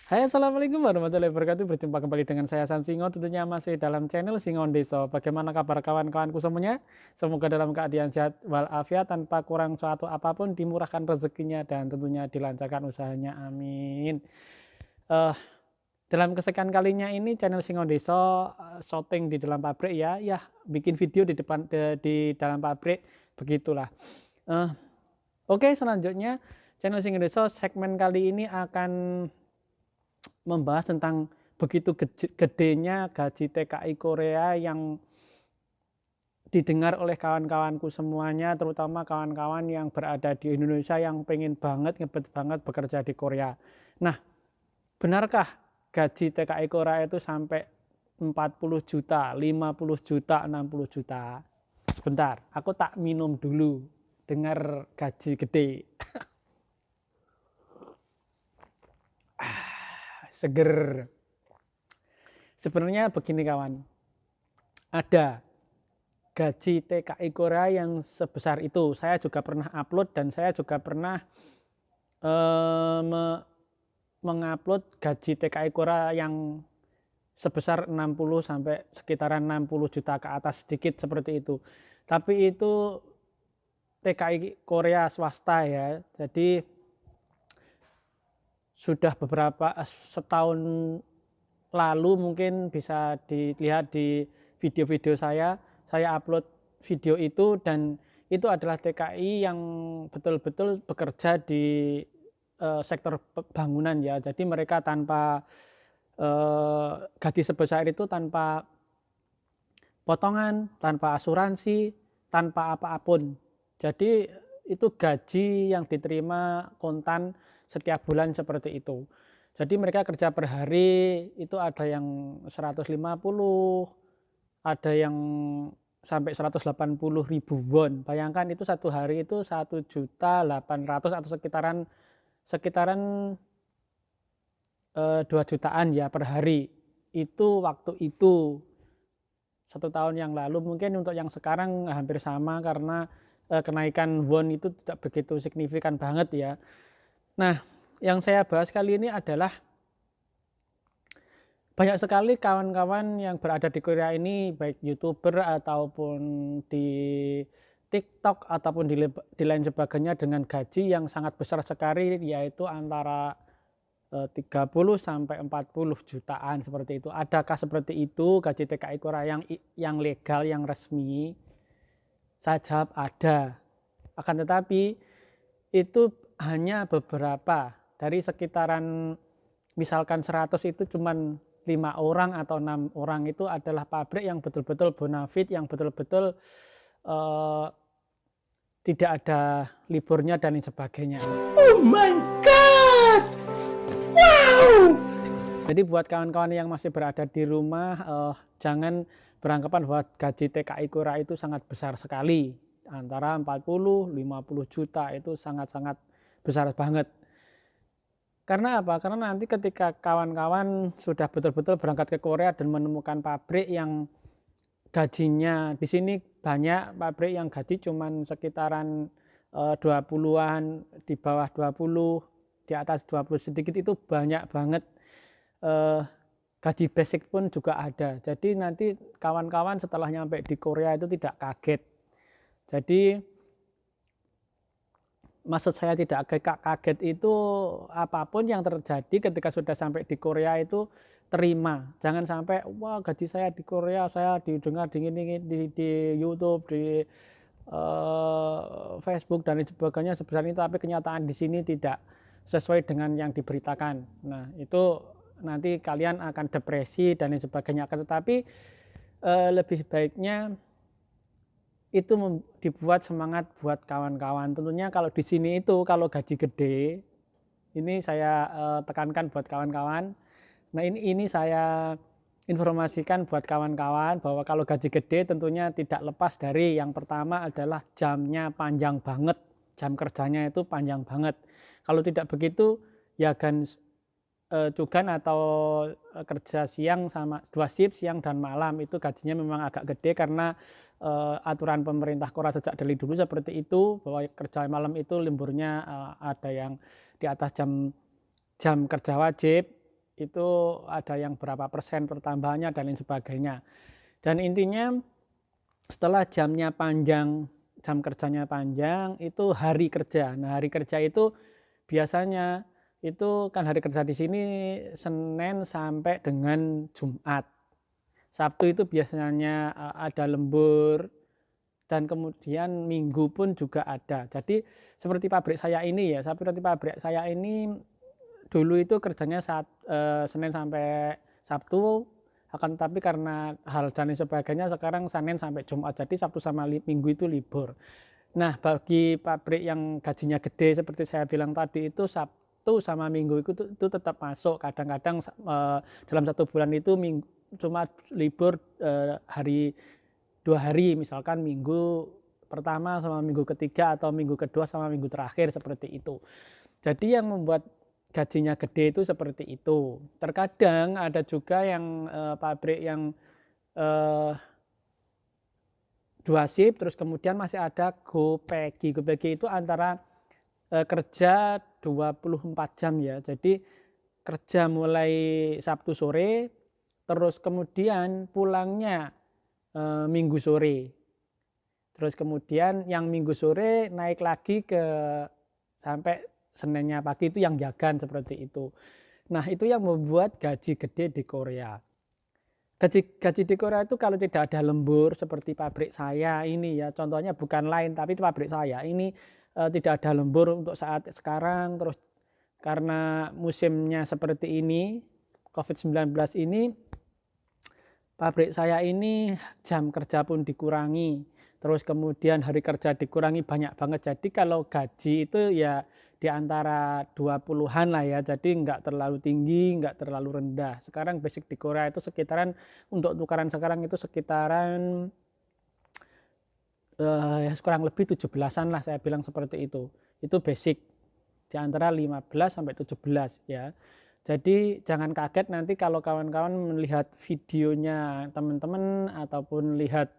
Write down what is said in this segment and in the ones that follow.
Hai, assalamualaikum warahmatullahi wabarakatuh. Berjumpa kembali dengan saya Sam Singo, tentunya masih dalam channel Singon Deso. Bagaimana kabar kawan-kawanku semuanya? Semoga dalam keadaan sehat walafiat, tanpa kurang suatu apapun, dimurahkan rezekinya dan tentunya dilancarkan usahanya. Amin. Eh, dalam kesekian kalinya ini channel Singon Deso syuting di dalam pabrik ya, bikin video di dalam pabrik begitulah. Eh, Oke, selanjutnya channel Singon Deso segmen kali ini akan membahas tentang begitu gedenya gaji TKI Korea yang didengar oleh kawan-kawanku semuanya, terutama kawan-kawan yang berada di Indonesia yang pengen banget, ngebet banget bekerja di Korea. Nah, benarkah gaji TKI Korea itu sampai 40 juta, 50 juta, 60 juta? Sebentar, aku tak minum dulu, dengar gaji gede. Seger. Sebenarnya begini kawan, ada gaji TKI Korea yang sebesar itu. Saya juga pernah upload dan saya juga pernah mengupload gaji TKI Korea yang sebesar 60 sampai sekitaran 60 juta ke atas, sedikit seperti itu. Tapi itu TKI Korea swasta ya. Jadi sudah beberapa setahun lalu mungkin bisa dilihat di video-video saya upload video itu, dan itu adalah TKI yang betul-betul bekerja di sektor bangunan ya. Jadi mereka tanpa gaji sebesar itu, tanpa potongan, tanpa asuransi, tanpa apa-apun. Jadi itu gaji yang diterima kontan setiap bulan seperti itu. Jadi mereka kerja per hari itu ada yang 150, ada yang sampai 180.000 won. Bayangkan itu satu hari itu 1.800.000 atau sekitaran 2 jutaan ya per hari. Itu waktu itu 1 tahun yang lalu. Mungkin untuk yang sekarang hampir sama karena kenaikan won itu tidak begitu signifikan banget ya. Nah, yang saya bahas kali ini adalah banyak sekali kawan-kawan yang berada di Korea ini, baik YouTuber ataupun di TikTok ataupun di lain sebagainya, dengan gaji yang sangat besar sekali, yaitu antara 30 sampai 40 jutaan seperti itu. Adakah seperti itu gaji TKI Korea yang legal, yang resmi? Saya jawab ada. Akan tetapi itu hanya beberapa dari sekitaran, misalkan 100 itu cuman 5 orang atau 6 orang itu adalah pabrik yang betul-betul bonafit, yang betul-betul tidak ada liburnya dan lain sebagainya. Oh my god! Wow! Jadi buat kawan-kawan yang masih berada di rumah, jangan beranggapan bahwa gaji TKI Korea itu sangat besar sekali. Antara 40-50 juta itu sangat-sangat besar banget. Karena apa? Karena nanti ketika kawan-kawan sudah betul-betul berangkat ke Korea dan menemukan pabrik yang gajinya, di sini banyak pabrik yang gaji cuman sekitaran 20-an, di bawah 20, di atas 20 sedikit, itu banyak banget. Gaji basic pun juga ada. Jadi nanti kawan-kawan setelah nyampe di Korea itu tidak kaget. Jadi maksud saya tidak kaget itu, apapun yang terjadi ketika sudah sampai di Korea itu terima. Jangan sampai wah gaji saya di Korea, saya didengar di YouTube, di Facebook dan lain sebagainya sebesar ini, tapi kenyataan di sini tidak sesuai dengan yang diberitakan. Nah, itu nanti kalian akan depresi dan lain sebagainya. Tetapi lebih baiknya itu dibuat semangat buat kawan-kawan. Tentunya kalau di sini itu kalau gaji gede, ini saya tekankan buat kawan-kawan. Nah, ini saya informasikan buat kawan-kawan bahwa kalau gaji gede tentunya tidak lepas dari yang pertama adalah jamnya panjang banget. Jam kerjanya itu panjang banget. Kalau tidak begitu ya kan cugan atau kerja siang sama 2 shift, siang dan malam, itu gajinya memang agak gede karena aturan pemerintah Korea sejak dari dulu seperti itu, bahwa kerja malam itu lemburnya ada yang di atas jam kerja wajib. itu ada yang berapa persen pertambahannya dan lain sebagainya. Dan intinya setelah jamnya panjang, jam kerjanya panjang, itu hari kerja. Nah, hari kerja itu biasanya itu kan hari kerja di sini Senin sampai dengan Jumat. Sabtu itu biasanya ada lembur, dan kemudian Minggu pun juga ada. Jadi seperti pabrik saya ini ya, seperti pabrik saya ini dulu itu kerjanya Senin sampai Sabtu, akan tetapi karena hal dan sebagainya sekarang Senin sampai Jumat, jadi Sabtu sama Minggu itu libur. Nah, bagi pabrik yang gajinya gede seperti saya bilang tadi itu Sabtu sama Minggu itu tetap masuk. Kadang-kadang dalam satu bulan itu cuma libur hari 2 hari, misalkan minggu pertama sama minggu ketiga atau minggu kedua sama minggu terakhir, seperti itu. Jadi yang membuat gajinya gede itu seperti itu. Terkadang ada juga yang pabrik yang 2 shift terus kemudian masih ada go pagi. Go pagi itu antara kerja 24 jam ya. Jadi kerja mulai Sabtu sore terus kemudian pulangnya Minggu sore. Terus kemudian yang Minggu sore naik lagi ke sampai Seninnya pagi, itu yang jagan seperti itu. Nah, itu yang membuat gaji gede di Korea. Gaji di Korea itu kalau tidak ada lembur seperti pabrik saya ini ya, contohnya bukan lain tapi pabrik saya ini tidak ada lembur untuk saat sekarang, terus karena musimnya seperti ini COVID-19 ini, pabrik saya ini jam kerja pun dikurangi, terus kemudian hari kerja dikurangi banyak banget. Jadi kalau gaji itu ya di antara 20-an lah ya, jadi nggak terlalu tinggi, nggak terlalu rendah. Sekarang basic di Korea itu sekitaran, untuk tukaran sekarang itu sekitaran ya kurang lebih 17-an lah, saya bilang seperti itu. Itu basic di antara 15 sampai 17 ya. Jadi jangan kaget nanti kalau kawan-kawan melihat videonya teman-teman ataupun lihat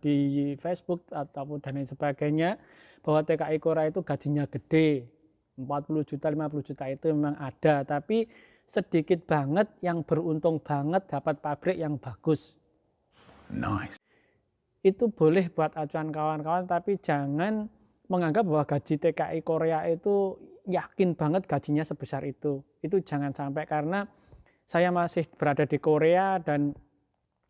di Facebook ataupun dan lain sebagainya bahwa TKI Korea itu gajinya gede, 40 juta, 50 juta itu memang ada, tapi sedikit banget yang beruntung banget dapat pabrik yang bagus. Nice. Itu boleh buat acuan kawan-kawan, tapi jangan menganggap bahwa gaji TKI Korea itu yakin banget gajinya sebesar itu. Itu jangan sampai, karena saya masih berada di Korea dan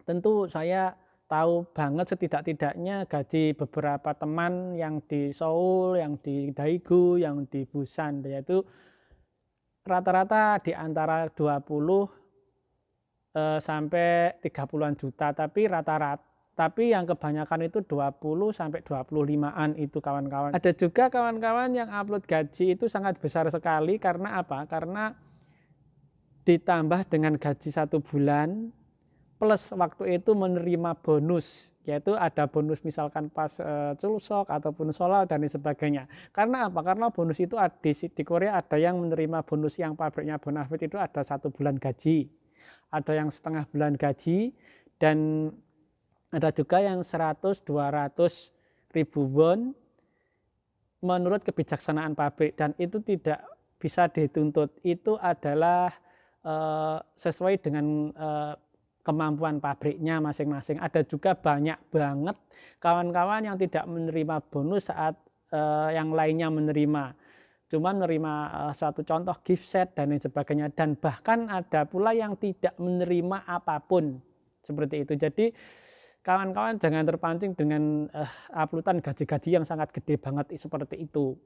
tentu saya tahu banget setidak-tidaknya gaji beberapa teman yang di Seoul, yang di Daegu, yang di Busan, yaitu rata-rata di antara 20 sampai 30-an juta, tapi tapi yang kebanyakan itu 20 sampai 25-an itu kawan-kawan. Ada juga kawan-kawan yang upload gaji itu sangat besar sekali, karena apa? Karena ditambah dengan gaji 1 bulan plus waktu itu menerima bonus, yaitu ada bonus misalkan pas Chulseok ataupun Solal dan sebagainya. Karena apa? Karena bonus itu di Korea ada yang menerima bonus yang pabriknya Bonafit itu ada 1 bulan gaji, ada yang setengah bulan gaji, dan ada juga yang 100-200 ribu won menurut kebijaksanaan pabrik, dan itu tidak bisa dituntut. Itu adalah sesuai dengan kemampuan pabriknya masing-masing. Ada juga banyak banget kawan-kawan yang tidak menerima bonus saat yang lainnya menerima. Cuma menerima suatu contoh gift set dan lain sebagainya. Dan bahkan ada pula yang tidak menerima apapun. Seperti itu. Jadi kawan-kawan jangan terpancing dengan uploadan gaji-gaji yang sangat gede banget seperti itu.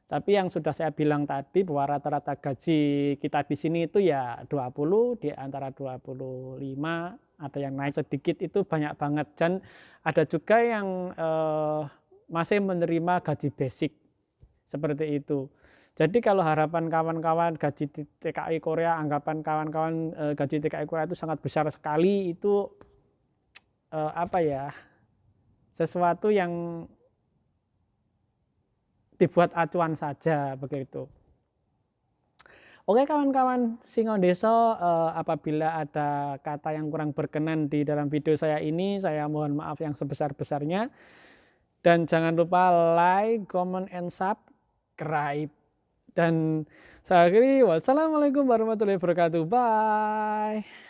Tapi yang sudah saya bilang tadi bahwa rata-rata gaji kita di sini itu ya 20, di antara 25, ada yang naik sedikit, itu banyak banget. Dan ada juga yang masih menerima gaji basic seperti itu. Jadi kalau harapan kawan-kawan gaji TKI Korea, anggapan kawan-kawan gaji TKI Korea itu sangat besar sekali, itu apa ya, sesuatu yang dibuat acuan saja begitu. Oke kawan-kawan Singon Deso, apabila ada kata yang kurang berkenan di dalam video saya ini, saya mohon maaf yang sebesar-besarnya. Dan jangan lupa like, comment, and subscribe. Dan saya akhiri, wassalamualaikum warahmatullahi wabarakatuh. Bye.